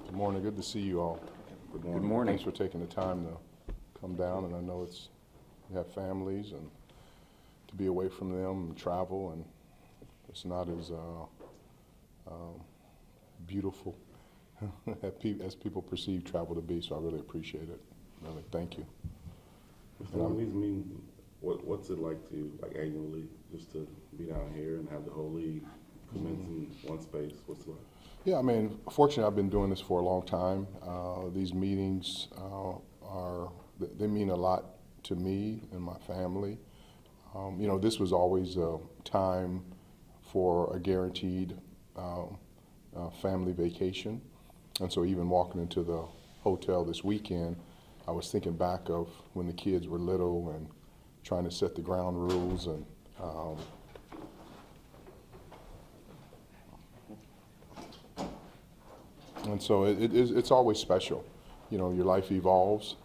Good morning. Good to see you all. Good morning. Thanks for taking the time to come down, and I know you have families, and to be away from them and travel, and it's not as beautiful as people perceive travel to be, so I really appreciate it. Really, thank you. Mr. One, these meetings, what's it like to, annually, just to be down here and have the whole league commence in one space? What's it like? Yeah, I mean, fortunately, I've been doing this for a long time. These meetings they mean a lot to me and my family. This was always a time for a guaranteed family vacation. And so even walking into the hotel this weekend, I was thinking back of when the kids were little and trying to set the ground rules, and so it's always special. Your life evolves.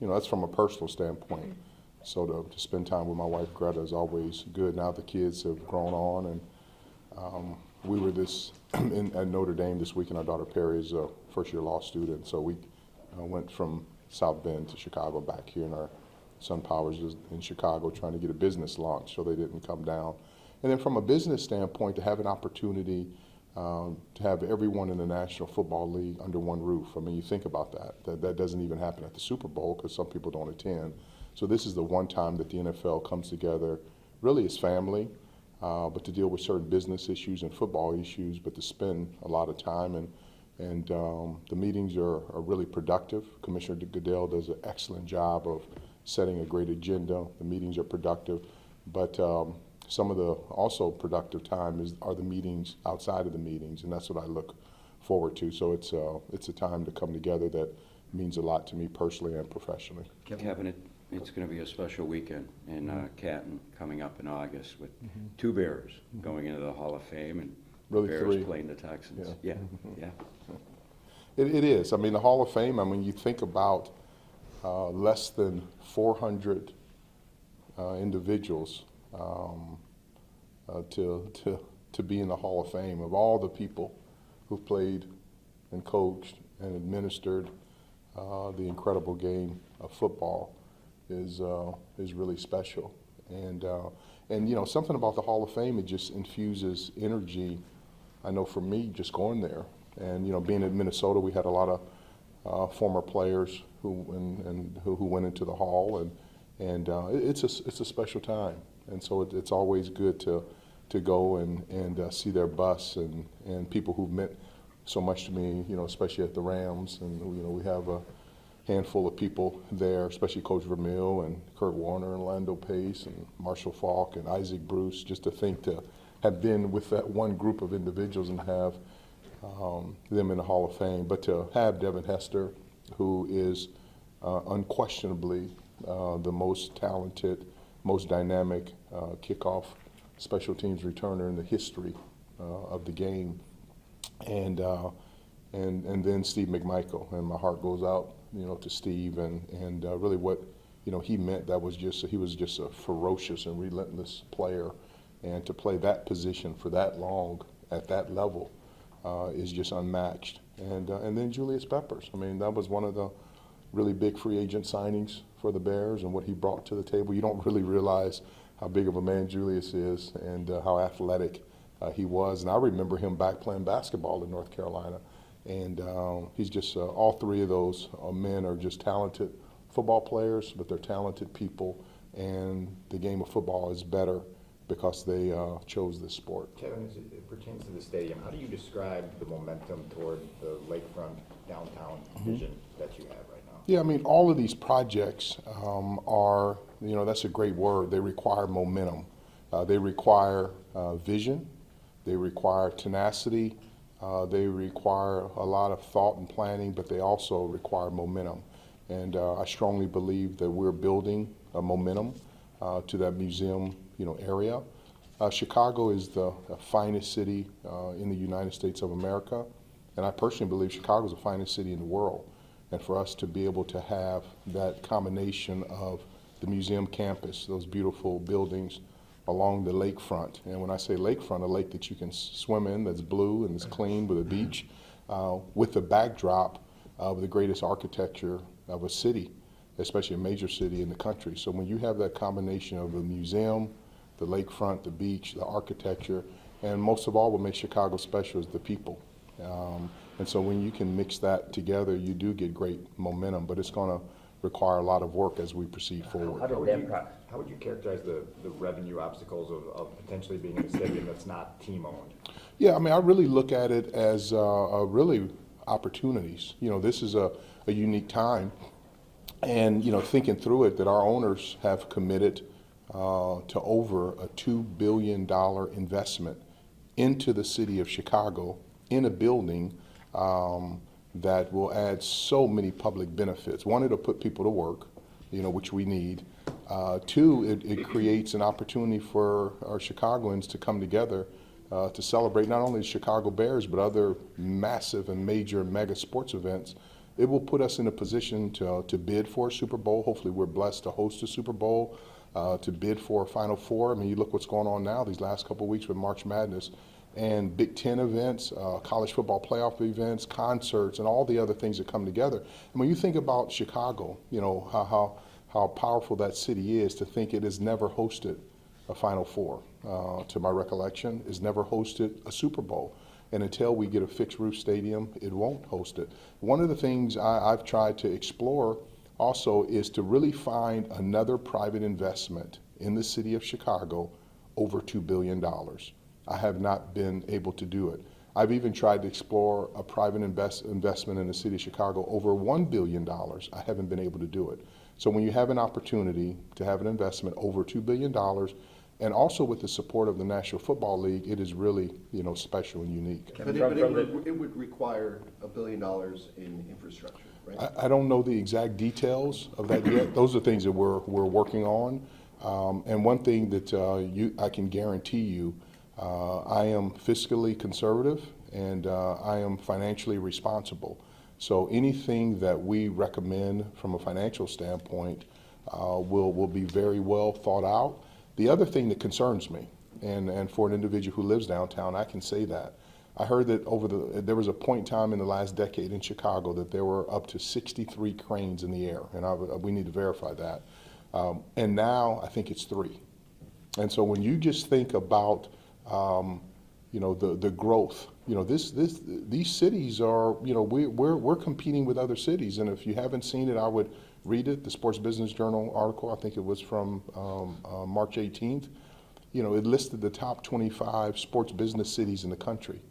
That's from a personal standpoint. So to spend time with my wife Greta is always good. Now the kids have grown on, and we were at Notre Dame this weekend. Our daughter Perry is a first-year law student, so we went from South Bend to Chicago back here, and our son Powers is in Chicago trying to get a business launch, so they didn't come down. And then from a business standpoint, to have an opportunity to have everyone in the National Football League under one roof. I mean, you think about that doesn't even happen at the Super Bowl because some people don't attend. So this is the one time that the NFL comes together, really as family, but to deal with certain business issues and football issues, but to spend a lot of time. And the meetings are really productive. Commissioner Goodell does an excellent job of setting a great agenda. The meetings are productive, but some of the also productive time are the meetings outside of the meetings, and that's what I look forward to. So it's a time to come together that means a lot to me personally and professionally. Kevin, it's going to be a special weekend in Canton coming up in August with two Bears going into the Hall of Fame and Really Bears three. playing the Texans. Yeah. It is. I mean, the Hall of Fame, I mean, you think about less than 400 individuals to be in the Hall of Fame. Of all the people who've played and coached and administered the incredible game of football is really special. And something about the Hall of Fame, it just infuses energy. I know for me, just going there, and being in Minnesota, we had a lot of former players who went into the Hall, and it's a special time. And so it's always good to go and see their busts and people who've meant so much to me, especially at the Rams. And we have a handful of people there, especially Coach Vermeil and Kurt Warner and Lando Pace and Marshall Faulk and Isaac Bruce, just to think to have been with that one group of individuals and have them in the Hall of Fame. But to have Devin Hester, who is unquestionably the most talented, most dynamic kickoff special teams returner in the history of the game, and then Steve McMichael, and my heart goes out to Steve and really what he meant. He was just a ferocious and relentless player, and to play that position for that long at that level is just unmatched. And then Julius Peppers. I mean, that was one of the really big free agent signings for the Bears, and what he brought to the table. You don't really realize how big of a man Julius is and how athletic he was. And I remember him back playing basketball in North Carolina. And he's just, all three of those men are just talented football players, but they're talented people. And the game of football is better because they chose this sport. Kevin, as it pertains to the stadium, how do you describe the momentum toward the lakefront downtown vision that you have right now? Yeah, I mean, all of these projects are, that's a great word. They require momentum. They require vision. They require tenacity. They require a lot of thought and planning, but they also require momentum. And I strongly believe that we're building a momentum to that museum, area. Chicago is the finest city in the United States of America, and I personally believe Chicago is the finest city in the world. And for us to be able to have that combination of the museum campus, those beautiful buildings along the lakefront, and when I say lakefront, a lake that you can swim in, that's blue and it's clean with a beach, with the backdrop of the greatest architecture of a city, especially a major city in the country. So when you have that combination of the museum, the lakefront, the beach, the architecture, and most of all, what makes Chicago special is the people. And so when you can mix that together, you do get great momentum, but it's going to require a lot of work as we proceed forward. How would you characterize the revenue obstacles of potentially being in a stadium that's not team-owned? Yeah, I mean, I really look at it as really opportunities. You know, this is a unique time, and, you know, thinking through it, that our owners have committed to over a $2 billion investment into the city of Chicago in a building that will add so many public benefits. One, it'll put people to work, you know, which we need. Two, it creates an opportunity for our Chicagoans to come together to celebrate not only the Chicago Bears, but other massive and major mega sports events. It will put us in a position to bid for a Super Bowl. Hopefully we're blessed to host a Super Bowl, to bid for a Final Four. I mean, you look what's going on now these last couple of weeks with March Madness and Big Ten events, college football playoff events, concerts, and all the other things that come together. And when you think about Chicago, you know, how powerful that city is, to think it has never hosted a Final Four, to my recollection, has never hosted a Super Bowl. And until we get a fixed roof stadium, it won't host it. One of the things I've tried to explore also is to really find another private investment in the city of Chicago over $2 billion. I have not been able to do it. I've even tried to explore a private investment in the city of Chicago over $1 billion. I haven't been able to do it. So when you have an opportunity to have an investment over $2 billion, and also with the support of the National Football League, it is really, you know, special and unique. But it would require $1 billion in infrastructure, right? I don't know the exact details of that yet. Those are things that we're working on. And one thing that I can guarantee you, I am fiscally conservative and I am financially responsible. So anything that we recommend from a financial standpoint will be very well thought out. The other thing that concerns me, and for an individual who lives downtown, I can say that. I heard that there was a point in time in the last decade in Chicago that there were up to 63 cranes in the air, and we need to verify that. And now I think it's 3. And so when you just think about you know, the growth, you know, these cities are, you know, we're competing with other cities, and if you haven't seen it, I would read it. The Sports Business Journal article, I think it was from March 18th. You know, it listed the top 25 sports business cities in the country.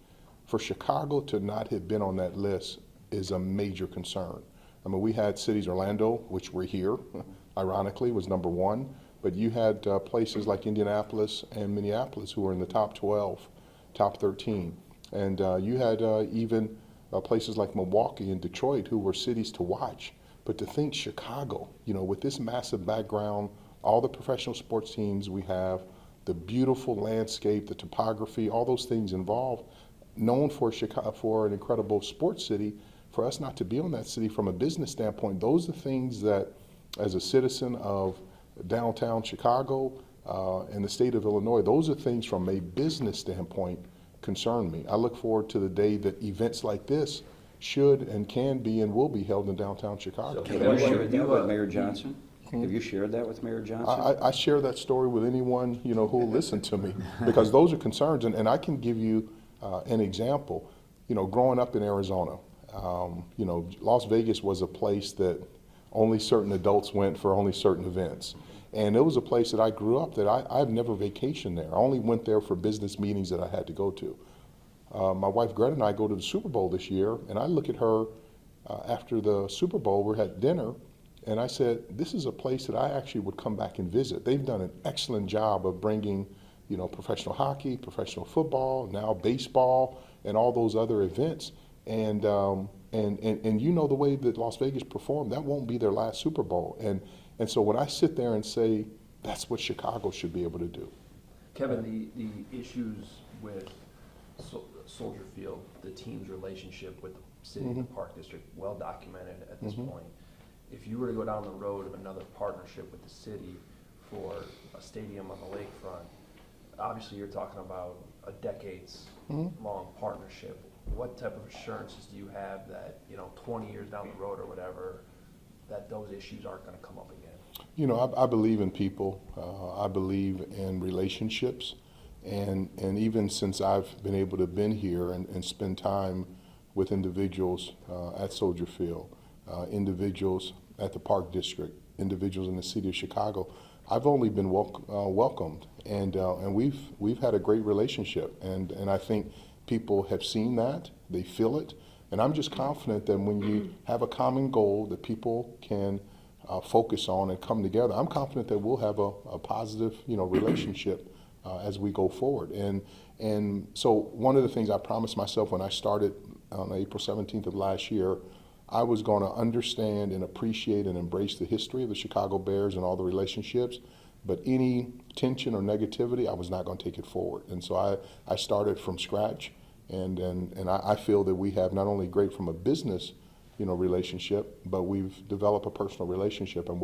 For Chicago to not have been on that list is a major concern. I mean, we had cities, Orlando, which we're here, ironically, was number 1. But you had places like Indianapolis and Minneapolis who were in the top 12, top 13. And you had even places like Milwaukee and Detroit who were cities to watch. But to think Chicago, you know, with this massive background, all the professional sports teams we have, the beautiful landscape, the topography, all those things involved, known for Chicago, for an incredible sports city, for us not to be on that city from a business standpoint, those are things that, as a citizen of downtown Chicago and the state of Illinois, those are things from a business standpoint concern me. I look forward to the day that events like this should and can be and will be held in downtown Chicago. Have you shared that with Mayor Johnson? Have you shared that with Mayor Johnson? I share that story with anyone, you know, who will listen to me, because those are concerns, and I can give you an example. You know, growing up in Arizona, you know, Las Vegas was a place that only certain adults went for only certain events. And it was a place that I grew up that I've never vacationed there. I only went there for business meetings that I had to go to. My wife Greta and I go to the Super Bowl this year, and I look at her after the Super Bowl, we're at dinner, and I said, this is a place that I actually would come back and visit. They've done an excellent job of bringing, you know, professional hockey, professional football, now baseball, and all those other events. And you know the way that Las Vegas performed, that won't be their last Super Bowl. And so when I sit there and say, that's what Chicago should be able to do. Kevin, the issues with Soldier Field, the team's relationship with the city and the Park District, well documented at this point. If you were to go down the road of another partnership with the city for a stadium on the lakefront, obviously you're talking about a decades-long partnership. what type of assurances do you have that, 20 years down the road or whatever, that those issues aren't gonna come up again? You know, I believe in people. I believe in relationships. And even since I've been able to been here and spend time with individuals at Soldier Field, individuals at the Park District, individuals in the city of Chicago, I've only been welcomed. And we've had a great relationship. And I think people have seen that. They feel it. And I'm just confident that when you have a common goal that people can focus on and come together, I'm confident that we'll have a positive, relationship as we go forward. And so one of the things I promised myself when I started on April 17th of last year, I was going to understand and appreciate and embrace the history of the Chicago Bears and all the relationships, but any tension or negativity, I was not going to take it forward. And so I started from scratch, and I feel that we have not only great from a business relationship, but we've developed a personal relationship, and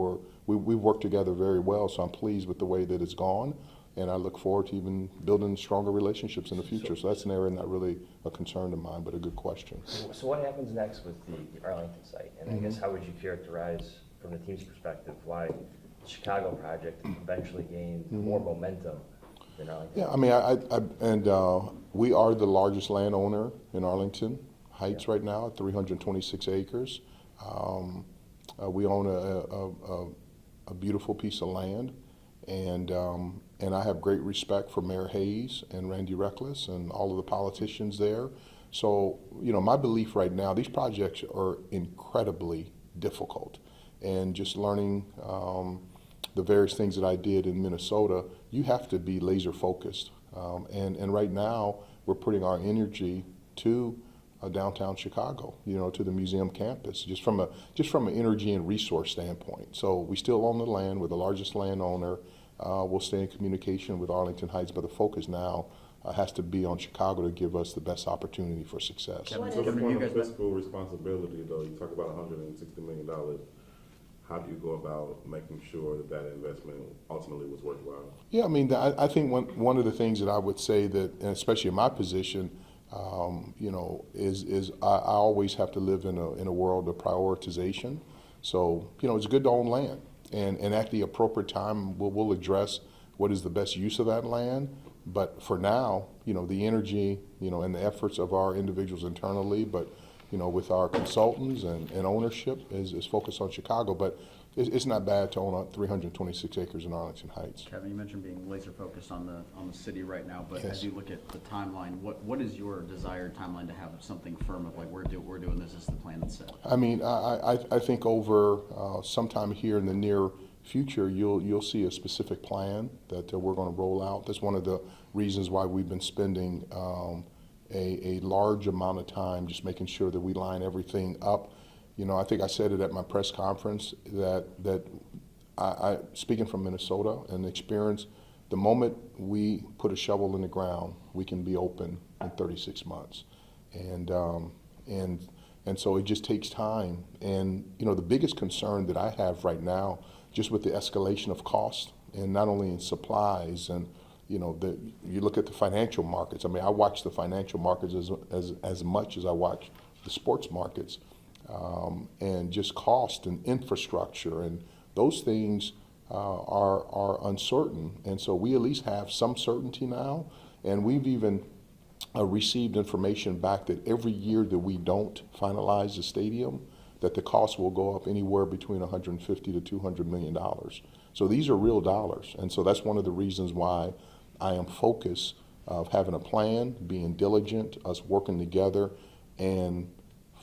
we've worked together very well. So I'm pleased with the way that it's gone, and I look forward to even building stronger relationships in the future. So that's an area not really a concern of mine, but a good question. So what happens next with the Arlington site? And I guess how would you characterize, from the team's perspective, why the Chicago project eventually gained more momentum than Arlington? Yeah, I mean, we are the largest landowner in Arlington Heights right now, 326 acres. We own a beautiful piece of land, and I have great respect for Mayor Hayes and Randy Reckless and all of the politicians there. So, my belief right now, these projects are incredibly difficult, and just learning the various things that I did in Minnesota, you have to be laser focused. And right now, we're putting our energy to downtown Chicago, to the museum campus, just from an energy and resource standpoint. So we still own the land. We're the largest landowner. We'll stay in communication with Arlington Heights, but the focus now has to be on Chicago to give us the best opportunity for success. So from a fiscal responsibility, though, you talk about $160 million. How do you go about making sure that investment ultimately was worthwhile? Yeah, I mean, I think one of the things that I would say that, and especially in my position, is I always have to live in a world of prioritization. So, it's good to own land, and at the appropriate time, we'll address what is the best use of that land. But for now, the energy, and the efforts of our individuals internally, but with our consultants and ownership is focused on Chicago. But it's not bad to own 326 acres in Arlington Heights. Kevin, you mentioned being laser focused on the city right now, but Yes. as you look at the timeline, what is your desired timeline to have something firm of like we're doing this is the plan that's set? I mean, I think over sometime here in the near future, you'll see a specific plan that we're going to roll out. That's one of the reasons why we've been spending a large amount of time just making sure that we line everything up. I think I said it at my press conference that I speaking from Minnesota and experience, the moment we put a shovel in the ground, we can be open in 36 months. And so it just takes time. And, the biggest concern that I have right now, just with the escalation of cost, and not only in supplies and, you look at the financial markets. I mean, I watch the financial markets as much as I watch the sports markets. And just cost and infrastructure and those things are uncertain. And so we at least have some certainty now. And we've even received information back that every year that we don't finalize the stadium, that the cost will go up anywhere between $150 to $200 million. So these are real dollars. And so that's one of the reasons why I am focused of having a plan, being diligent, us working together, and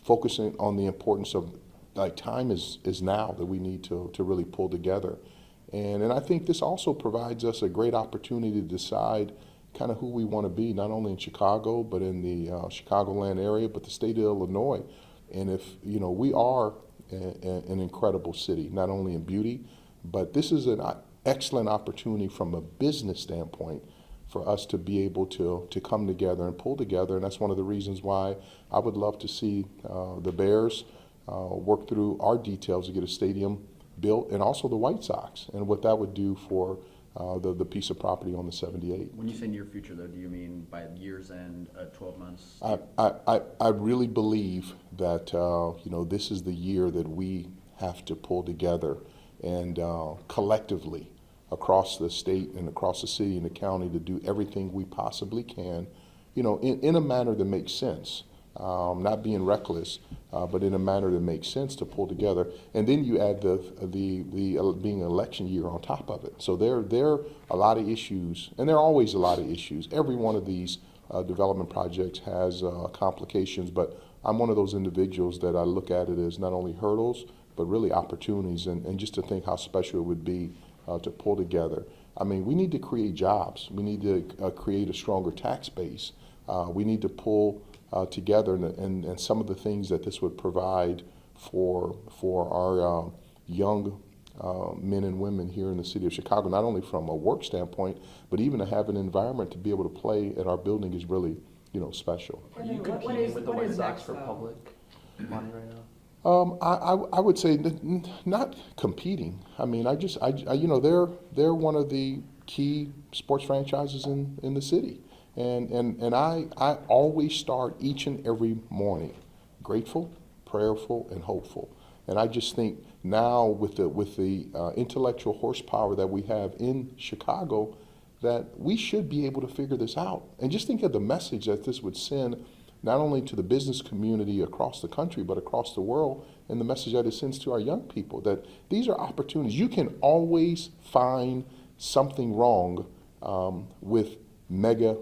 focusing on the importance of, like, time is now that we need to really pull together. And I think this also provides us a great opportunity to decide kind of who we want to be, not only in Chicago, but in the Chicagoland area, but the state of Illinois. And if, we are an incredible city, not only in beauty, but this is an excellent opportunity from a business standpoint for us to be able to come together and pull together. And that's one of the reasons why I would love to see the Bears work through our details to get a stadium built, and also the White Sox, and what that would do for the piece of property on the 78. When you say near future though, do you mean by year's end, 12 months? I really believe that, this is the year that we have to pull together and collectively across the state and across the city and the county to do everything we possibly can, in a manner that makes sense. Not being reckless, but in a manner that makes sense to pull together. And then you add the being an election year on top of it. So there are a lot of issues, and there are always a lot of issues. Every one of these development projects has complications, but I'm one of those individuals that I look at it as not only hurdles, but really opportunities, and just to think how special it would be to pull together. I mean, we need to create jobs. We need to create a stronger tax base. We need to pull together, and some of the things that this would provide for our young men and women here in the city of Chicago, not only from a work standpoint, but even to have an environment to be able to play at our building is really, special. Are you competing with the White Sox for public money right now? I would say not competing. I mean, they're one of the key sports franchises in the city. And I always start each and every morning grateful, prayerful, and hopeful. And I just think now with the intellectual horsepower that we have in Chicago, that we should be able to figure this out. And just think of the message that this would send not only to the business community across the country, but across the world, and the message that it sends to our young people, that these are opportunities. You can always find something wrong with mega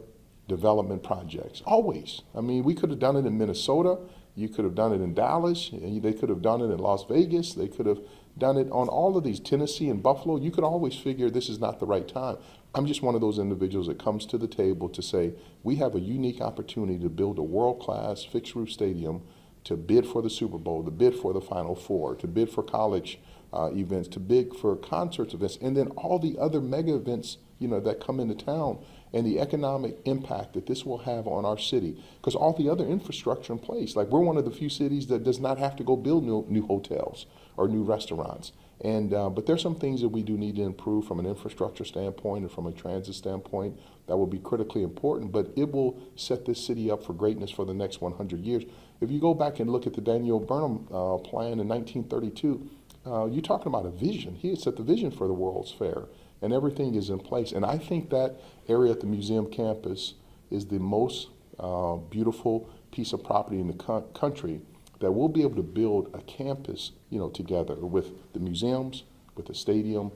development projects, always. I mean, we could have done it in Minnesota, you could have done it in Dallas, they could have done it in Las Vegas, they could have done it on all of these, Tennessee and Buffalo. You could always figure this is not the right time. I'm just one of those individuals that comes to the table to say, we have a unique opportunity to build a world-class fixed roof stadium, to bid for the Super Bowl, to bid for the Final Four, to bid for college events, to bid for concerts events, and then all the other mega events, that come into town, and the economic impact that this will have on our city, because all the other infrastructure in place. Like, we're one of the few cities that does not have to go build new hotels or new restaurants. And but there's some things that we do need to improve from an infrastructure standpoint and from a transit standpoint that will be critically important, but it will set this city up for greatness for the next 100 years. If you go back and look at the Daniel Burnham plan in 1932, you're talking about a vision. He had set the vision for the World's Fair, and everything is in place. And I think that area at the museum campus is the most beautiful piece of property in the country, that we'll be able to build a campus, together with the museums, with the stadium,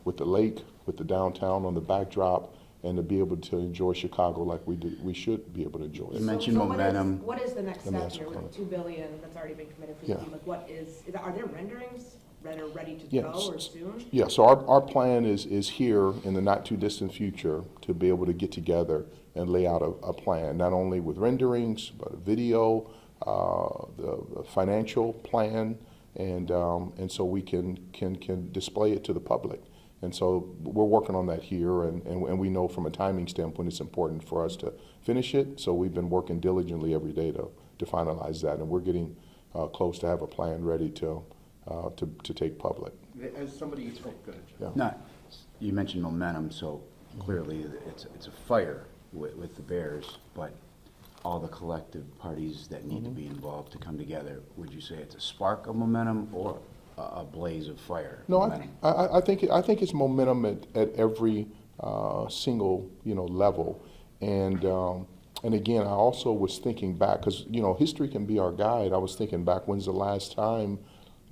with the lake, with the downtown on the backdrop, and to be able to enjoy Chicago like we should be able to enjoy it. You mentioned momentum. What is the next Let me step ask here a with the $2 billion that's already been committed for Yeah. the team? Like, are there renderings that are ready to Yes. go or soon? Yeah, so our plan is here in the not too distant future to be able to get together and lay out a plan, not only with renderings, but video, the financial plan, and so we can display it to the public. And so we're working on that here, and we know from a timing standpoint it's important for us to finish it. So we've been working diligently every day to finalize that, and we're getting close to have a plan ready to take public. As somebody, oh, go ahead, Jeff. Yeah. No, you mentioned momentum, so clearly it's a fire with the Bears, but all the collective parties that need to be involved to come together, would you say it's a spark of momentum or a blaze of fire? No, momentum? I think it's momentum at every single level, and again, I also was thinking back, because history can be our guide. I was thinking back, when's the last time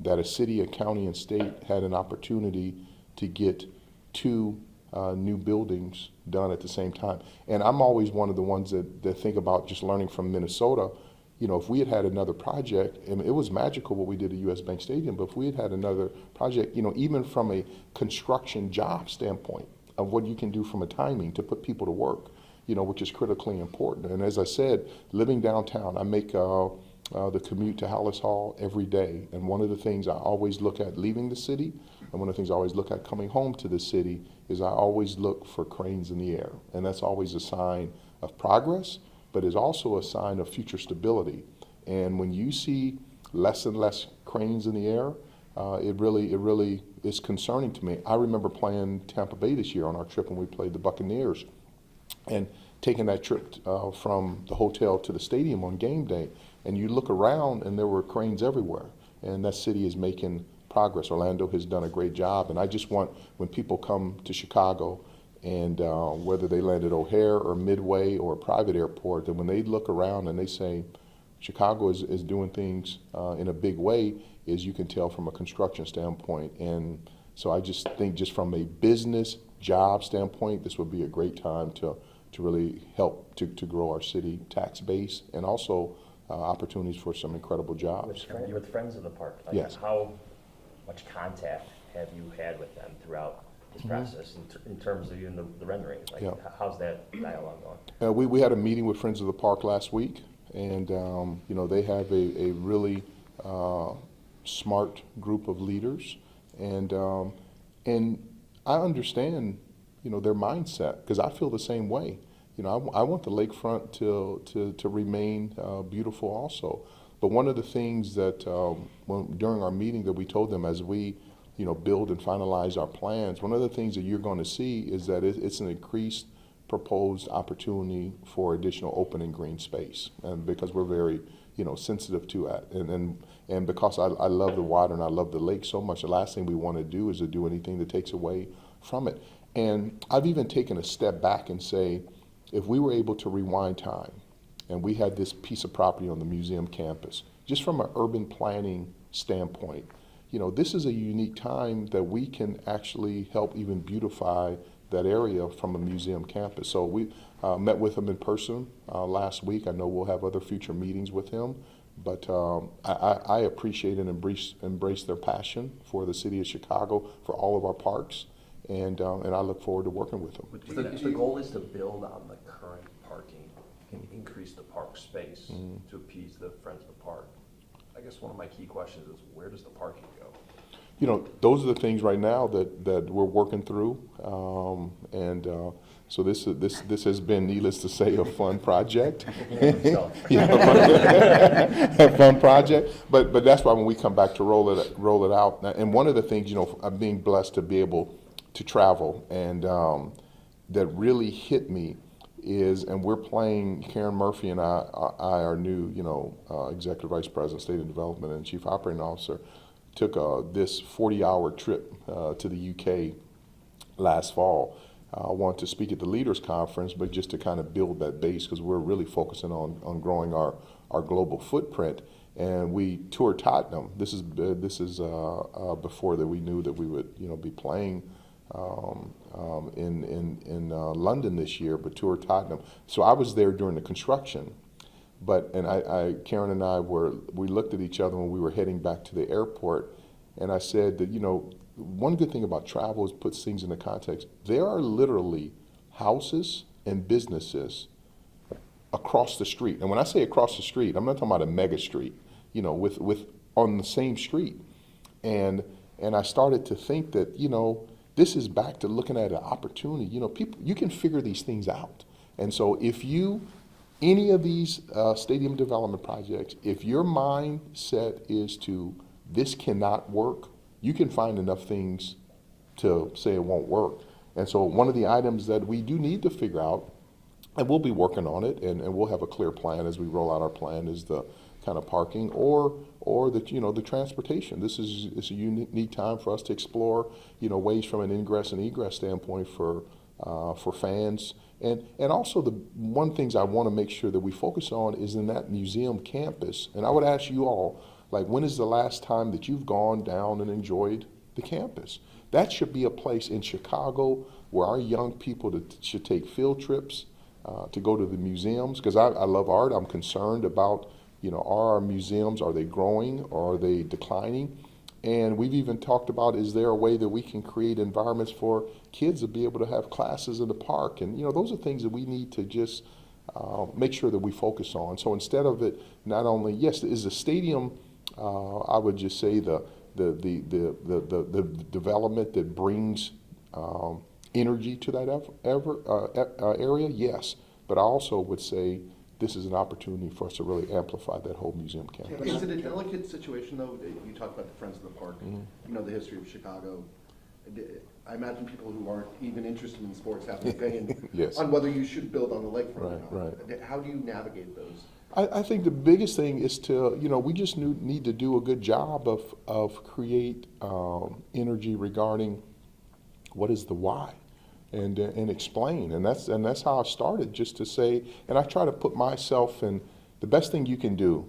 that a city, a county, and state had an opportunity to get two new buildings done at the same time? And I'm always one of the ones that think about just learning from Minnesota. If we had another project, and it was magical what we did at US Bank Stadium, but if we had another project, even from a construction job standpoint of what you can do from a timing to put people to work, which is critically important. And as I said, living downtown, I make the commute to Hallis Hall every day. And one of the things I always look at leaving the city, and one of the things I always look at coming home to the city, is I always look for cranes in the air. And that's always a sign of progress, but is also a sign of future stability. And when you see less and less cranes in the air, it really is concerning to me. I remember playing Tampa Bay this year on our trip when we played the Buccaneers, and taking that trip from the hotel to the stadium on game day, and you look around and there were cranes everywhere, and that city is making progress. Orlando has done a great job, and I just want, when people come to Chicago, and whether they land at O'Hare or Midway or a private airport, that when they look around and they say, Chicago is doing things in a big way, is you can tell from a construction standpoint. And so I just think, just from a business job standpoint, this would be a great time to really help to grow our city tax base, and also opportunities for some incredible jobs. With Friends of the Park, like, Yes. how much contact have you had with them throughout this process in terms of even the renderings? Like, Yeah. how's that dialogue going? We had a meeting with Friends of the Park last week, and they have a really smart group of leaders, and I understand their mindset, because I feel the same way. I want the lakefront to remain beautiful also. But one of the things that during our meeting that we told them, as we build and finalize our plans, one of the things that you're going to see is that it's an increased proposed opportunity for additional open and green space, and because we're very sensitive to that, and because I love the water and I love the lake so much, the last thing we want to do is to do anything that takes away from it. And I've even taken a step back and say, if we were able to rewind time, and we had this piece of property on the museum campus, just from an urban planning standpoint, this is a unique time that we can actually help even beautify that area from a museum campus. So we met with him in person last week. I know we'll have other future meetings with him, but I appreciate and embrace their passion for the city of Chicago, for all of our parks, and I look forward to working with them. If the goal is to build on the current parking and increase the park space to appease the Friends of the Park, I guess one of my key questions is, where does the parking go? Those are the things right now that we're working through, so this has been, needless to say, a fun project. A fun project, but that's why when we come back to roll it out, and one of the things, I'm being blessed to be able to travel, and that really hit me is, and we're playing, Karen Murphy and I, our new executive vice president, state of development and chief operating officer, took this 40-hour trip to the UK last fall. I wanted to speak at the Leaders Conference, but just to kind of build that base, because we're really focusing on growing our global footprint. And we toured Tottenham. This is before that we knew that we would be playing in London this year, but toured Tottenham. So I was there during the construction. Karen and I we looked at each other when we were heading back to the airport, and I said that, one good thing about travel is puts things into context. There are literally houses and businesses across the street. And when I say across the street, I'm not talking about a mega street, with on the same street. And I started to think that, this is back to looking at an opportunity. People, you can figure these things out. And so if any of these stadium development projects, if your mindset is to, this cannot work, you can find enough things to say it won't work. And so one of the items that we do need to figure out, and we'll be working on it, and we'll have a clear plan as we roll out our plan, is the kind of parking or the transportation. It's a unique time for us to explore ways from an ingress and egress standpoint for fans. And also, the one things I want to make sure that we focus on is in that museum campus. And I would ask you all, when is the last time that you've gone down and enjoyed the campus? That should be a place in Chicago where our young people should take field trips to go to the museums, because I love art. I'm concerned about, are our museums, are they growing or are they declining? And we've even talked about, is there a way that we can create environments for kids to be able to have classes in the park? And those are things that we need to just make sure that we focus on. So instead of it, not only, yes, is the stadium, I would just say the development that brings energy to that area, yes. But I also would say this is an opportunity for us to really amplify that whole museum campus. Is it a delicate situation, though? You talked about the Friends of the Park, you know, the history of Chicago. I imagine people who aren't even interested in sports have an opinion Yes. on whether you should build on the lakefront or Right, not. How do you navigate those? I think the biggest thing is to, we just need to do a good job of create energy regarding what is the why, and explain, and that's how I started, just to say, and I try to put myself in, the best thing you can do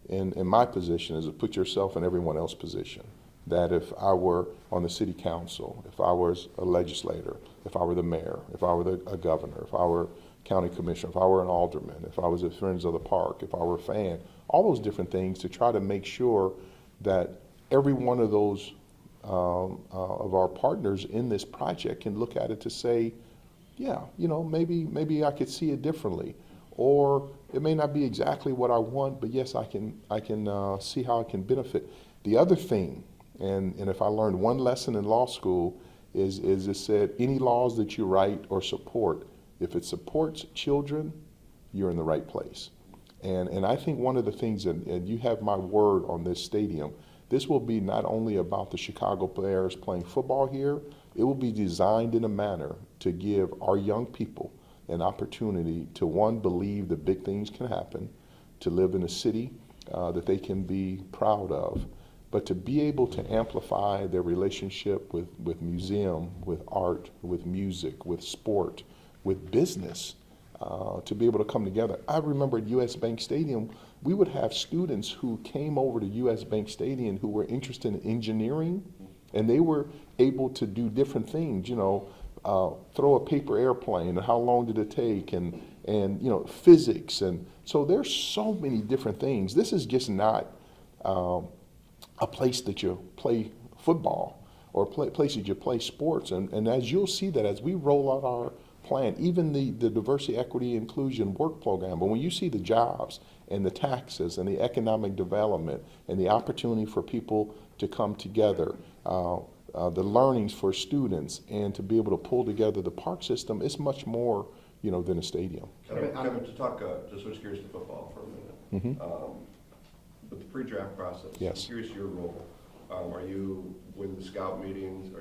in my position is to put yourself in everyone else's position. That if I were on the city council, if I was a legislator, if I were the mayor, if I were a governor, if I were county commissioner, if I were an alderman, if I was a Friends of the Park, if I were a fan, all those different things to try to make sure that every one of those of our partners in this project can look at it to say, yeah, maybe I could see it differently, or it may not be exactly what I want, but yes, I can see how I can benefit. The other thing, and if I learned one lesson in law school, is it said any laws that you write or support, if it supports children, you're in the right place. And I think one of the things, and you have my word on this stadium, this will be not only about the Chicago Bears playing football here, it will be designed in a manner to give our young people an opportunity to, one, believe that big things can happen, to live in a city that they can be proud of, but to be able to amplify their relationship with museum, with art, with music, with sport, with business, to be able to come together. I remember at US Bank Stadium, we would have students who came over to US Bank Stadium who were interested in engineering, and they were able to do different things, throw a paper airplane, and how long did it take, and physics. And so there's so many different things. This is just not a place that you play football or a place that you play sports. And as you'll see that as we roll out our plan, even the diversity, equity, inclusion work program, but when you see the jobs and the taxes and the economic development and the opportunity for people to come together, the learnings for students, and to be able to pull together the park system, it's much more, than a stadium. Kevin, to switch gears to football for a minute. With the pre-draft process, Yes. I'm curious your role. Are you with the scout meetings?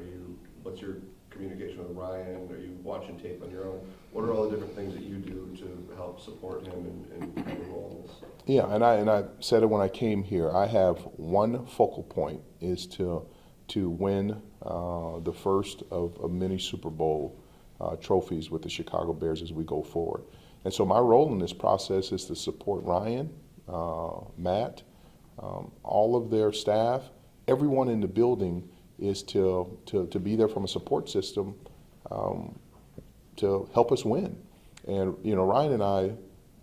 What's your communication with Ryan? Are you watching tape on your own? What are all the different things that you do to help support him and your role in this? Yeah, and I said it when I came here. I have one focal point, is to win the first of many Super Bowl trophies with the Chicago Bears as we go forward. And so my role in this process is to support Ryan, Matt, all of their staff, everyone in the building, is to be there from a support system to help us win. And Ryan and I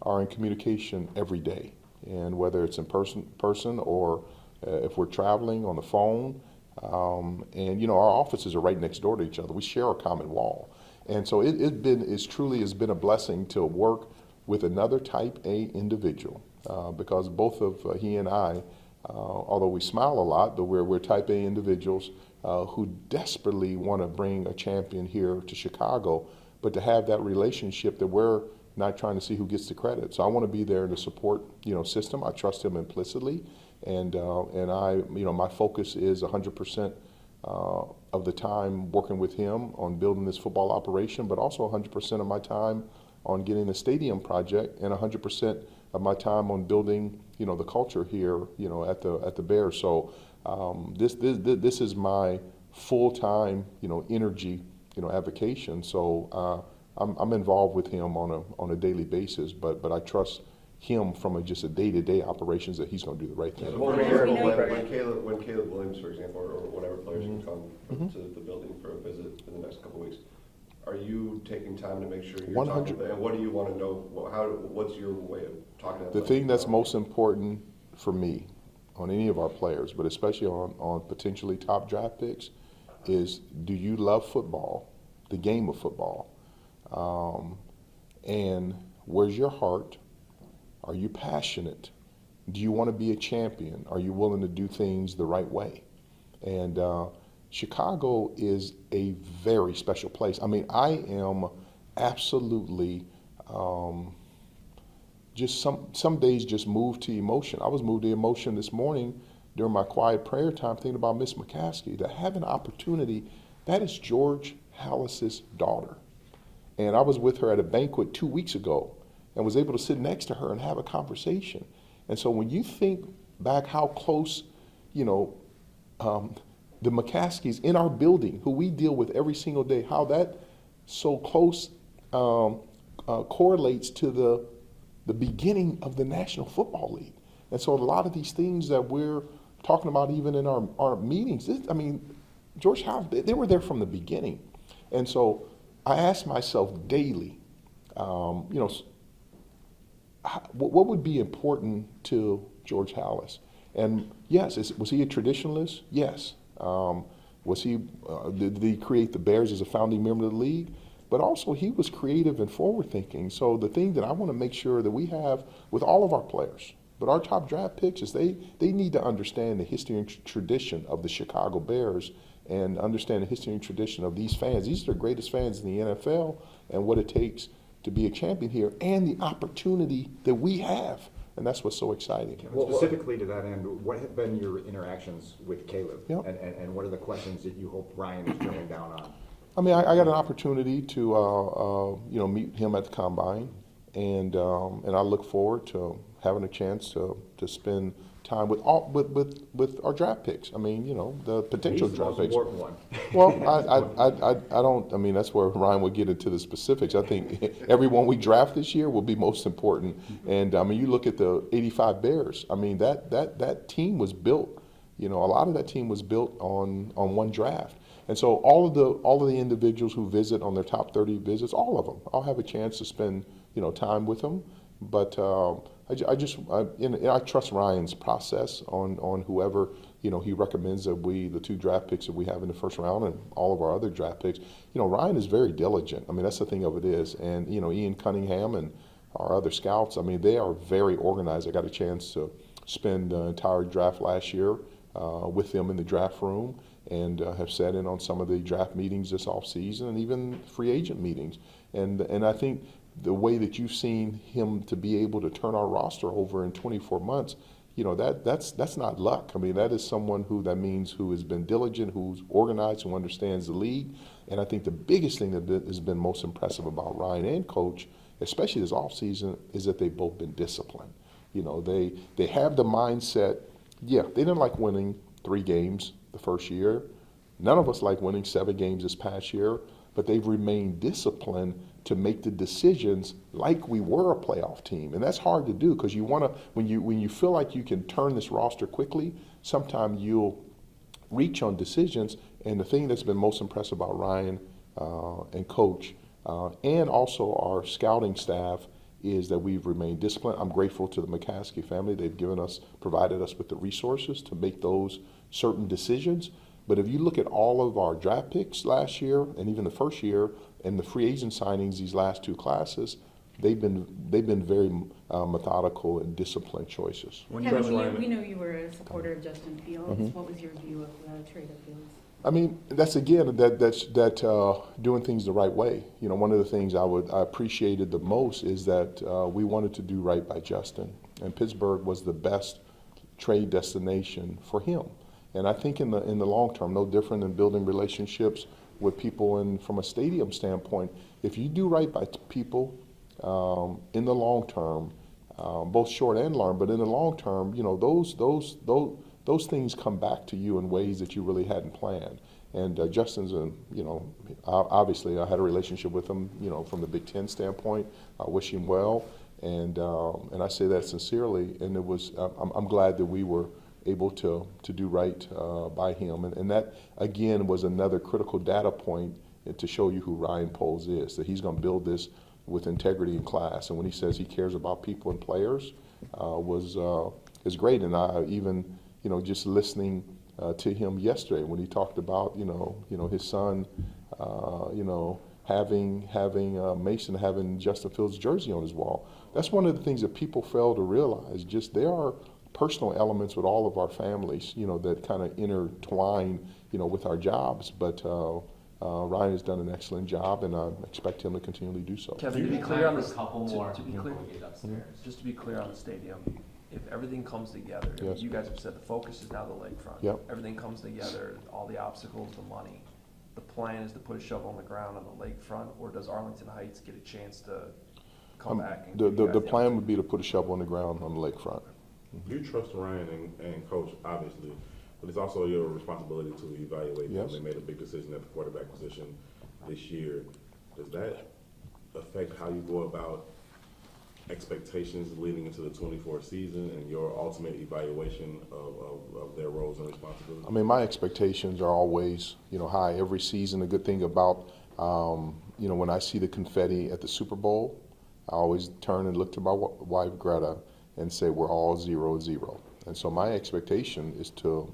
are in communication every day, and whether it's in person or if we're traveling on the phone, and our offices are right next door to each other. We share a common wall, and so it truly has been a blessing to work with another Type A individual, because both of he and I, although we smile a lot, but we're Type A individuals who desperately want to bring a champion here to Chicago, but to have that relationship that we're not trying to see who gets the credit. So I want to be there in the support system. I trust him implicitly, and I my focus is 100% of the time working with him on building this football operation, but also 100% of my time on getting the stadium project, and 100% of my time on building the culture here at the Bears. So this is my full-time energy avocation. So I'm involved with him on a daily basis, but I trust him from just a day-to-day operations that he's going to do the right thing. So for example, when Caleb Williams, for example, or whatever players can come to the building for a visit in the next couple of weeks, are you taking time to make sure you're 100. talking to them? And what do you want to know? What's your way of talking to them? The thing that's most important for me on any of our players, but especially on potentially top draft picks, is, do you love football, the game of football? And where's your heart? Are you passionate? Do you want to be a champion? Are you willing to do things the right way? And Chicago is a very special place. I mean, I am absolutely just some days just move to emotion. I was moved to emotion this morning during my quiet prayer time thinking about Miss McCaskey, to have an opportunity. That is George Hallis's daughter. And I was with her at a banquet 2 weeks ago and was able to sit next to her and have a conversation. And so when you think back how close, the McCaskies in our building, who we deal with every single day, how that so close correlates to the beginning of the National Football League. And so a lot of these things that we're talking about even in our meetings, George Howe, they were there from the beginning. And so I ask myself daily, what would be important to George Hallis? And yes, was he a traditionalist? Yes. Did he create the Bears as a founding member of the league? But also he was creative and forward thinking. So the thing that I want to make sure that we have with all of our players, but our top draft picks, is they need to understand the history and tradition of the Chicago Bears and understand the history and tradition of these fans. These are the greatest fans in the NFL and what it takes to be a champion here and the opportunity that we have. And that's what's so exciting. Specifically to that end, what have been your interactions with Caleb? Yep. And what are the questions that you hope Ryan is drilling down on? I mean, I got an opportunity to meet him at the combine, and I look forward to having a chance to spend time with our draft picks. I mean, the potential He's draft the picks. most important one. Well, I don't. I mean, that's where Ryan would get into the specifics. I think everyone we draft this year will be most important. And I mean, you look at the '85 Bears. I mean, that team was built. A lot of that team was built on one draft. And so all of the individuals who visit on their top 30 visits, all of them, I'll have a chance to spend time with them. But I trust Ryan's process on whoever he recommends that the 2 draft picks that we have in the first round and all of our other draft picks. Ryan is very diligent. I mean, that's the thing of it is, and Ian Cunningham and our other scouts. I mean, they are very organized. I got a chance to spend the entire draft last year with them in the draft room, and have sat in on some of the draft meetings this offseason and even free agent meetings. And I think the way that you've seen him to be able to turn our roster over in 24 months, that's not luck. I mean, that is someone who has been diligent, who's organized, who understands the league. And I think the biggest thing that has been most impressive about Ryan and Coach, especially this offseason, is that they've both been disciplined. They have the mindset. Yeah, they didn't like winning 3 games the first year. None of us like winning 7 games this past year, but they've remained disciplined to make the decisions like we were a playoff team. And that's hard to do because when you feel like you can turn this roster quickly, sometimes you'll reach on decisions. And the thing that's been most impressive about Ryan and Coach and also our scouting staff is that we've remained disciplined. I'm grateful to the McCaskey family. They've provided us with the resources to make those certain decisions. But if you look at all of our draft picks last year and even the first year and the free agent signings these last 2 classes, they've been very methodical and disciplined choices. Kevin, we know you were a supporter of Justin Fields. Mm-hmm. What was your view of the trade of Fields? I mean, that's again that's doing things the right way. One of the things I appreciated the most is that we wanted to do right by Justin, and Pittsburgh was the best trade destination for him. And I think in the long term, no different than building relationships with people, and from a stadium standpoint, if you do right by people in the long term, both short and long, but in the long term, those things come back to you in ways that you really hadn't planned. And Justin's, obviously I had a relationship with him, from the Big Ten standpoint. I wish him well, and I say that sincerely. And it was, I'm glad that we were able to do right by him. And that, again, was another critical data point to show you who Ryan Poles is, that he's going to build this with integrity and class. And when he says he cares about people and players, is great. And I even, just listening to him yesterday when he talked about, his son, having Mason having Justin Fields' jersey on his wall. That's one of the things that people fail to realize. Just there are personal elements with all of our families, that kind of intertwine, with our jobs. But Ryan has done an excellent job, and I expect him to continually do so. Kevin, to be clear on this, couple more to be clear, just to be clear on the stadium, if everything comes together, Yes. you guys have said the focus is now the lakefront. Yep. Everything comes together, all the obstacles, the money. The plan is to put a shovel on the ground on the lakefront, or does Arlington Heights get a chance to come back? And give you guys The plan would be to put a shovel on the ground on the lakefront. You trust Ryan and Coach, obviously, but it's also your responsibility to evaluate them. Yes. They made a big decision at the quarterback position this year. Does that affect how you go about expectations leading into the 24 season and your ultimate evaluation of their roles and responsibilities? I mean, my expectations are always, high every season. The good thing about, when I see the confetti at the Super Bowl, I always turn and look to my wife, Greta, and say we're all 0-0. And so my expectation is to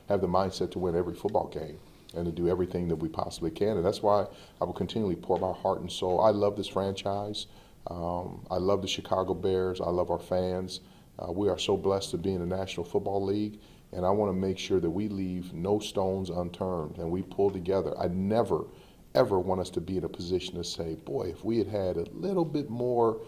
have the mindset to win every football game and to do everything that we possibly can. And that's why I will continually pour my heart and soul. I love this franchise. I love the Chicago Bears. I love our fans. We are so blessed to be in the National Football League, and I want to make sure that we leave no stones unturned and we pull together. I never, ever want us to be in a position to say, boy, if we had had a little bit more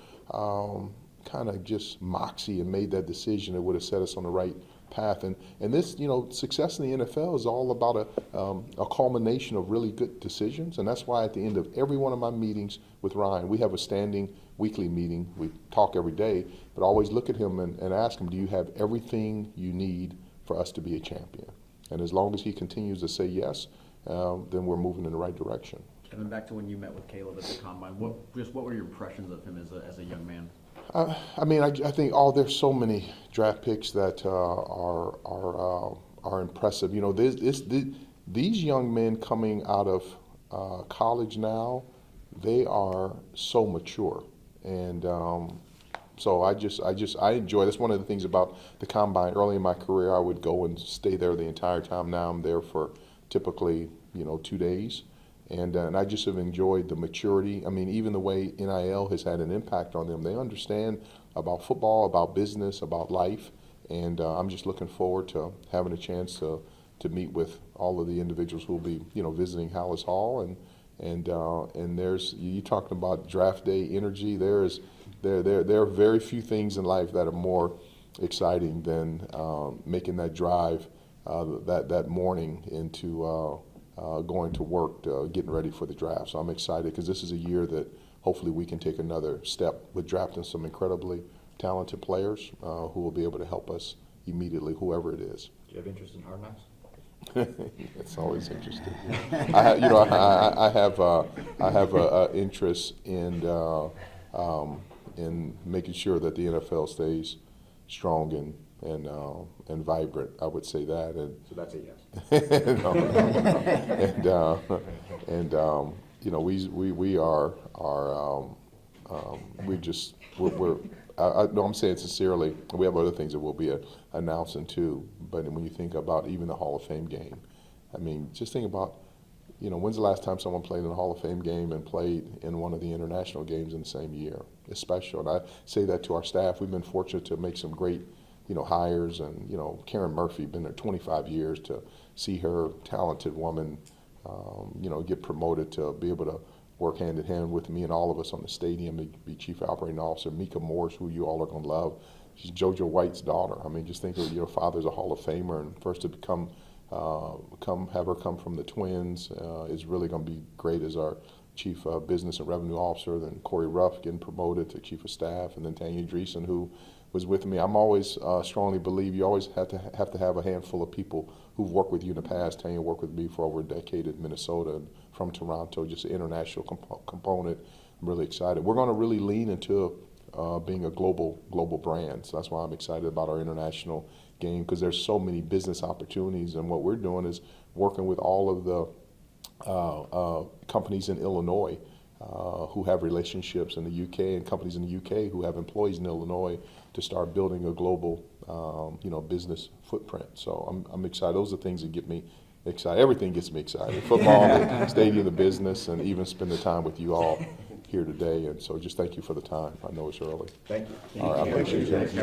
kind of just moxie and made that decision, it would have set us on the right path. And this, success in the NFL is all about a culmination of really good decisions. And that's why at the end of every one of my meetings with Ryan, we have a standing weekly meeting. We talk every day, but always look at him and ask him, do you have everything you need for us to be a champion? And as long as he continues to say yes, then we're moving in the right direction. Kevin, back to when you met with Caleb at the combine, what were your impressions of him as a young man? I think there's so many draft picks that are impressive. These young men coming out of college now, they are so mature, and so I enjoy. That's one of the things about the combine. Early in my career, I would go and stay there the entire time. Now I'm there for typically 2 days. And I just have enjoyed the maturity. I mean, even the way NIL has had an impact on them. They understand about football, about business, about life. And I'm just looking forward to having a chance to meet with all of the individuals who will be, visiting Hallis Hall. And there's, you talking about draft day energy. There are very few things in life that are more exciting than making that drive that morning into going to work, getting ready for the draft. So I'm excited because this is a year that hopefully we can take another step with drafting some incredibly talented players who will be able to help us immediately, whoever it is. Do you have interest in Hard Knocks? It's always interesting. I have a interest in making sure that the NFL stays strong and vibrant. I would say that. And So that's a yes. I'm saying sincerely, we have other things that we'll be announcing too, but when you think about even the Hall of Fame game, I mean, just think about, when's the last time someone played in the Hall of Fame game and played in one of the international games in the same year? It's special, and I say that to our staff. We've been fortunate to make some great hires, and Karen Murphy, been there 25 years, to see her talented woman, get promoted to be able to work hand in hand with me and all of us on the stadium, to be chief operating officer. Mika Morris, who you all are going to love, she's JoJo White's daughter. I mean, just think of your father's a Hall of Famer, and first to have her come from the Twins is really going to be great as our chief business and revenue officer. Then Corey Ruff getting promoted to chief of staff, and then Tanya Dreesen, who was with me. I'm always strongly believe you always have to have a handful of people who've worked with you in the past. Tanya worked with me for over a decade in Minnesota and from Toronto, just an international component. I'm really excited. We're going to really lean into being a global brand. So that's why I'm excited about our international game, because there's so many business opportunities, and what we're doing is working with all of the companies in Illinois who have relationships in the UK, and companies in the UK who have employees in Illinois, to start building a global, business footprint. So I'm excited. Those are things that get me excited. Everything gets me excited. Football, the stadium, the business, and even spending time with you all here today. And so just thank you for the time. I know it's early. Thank you. All right, I appreciate it.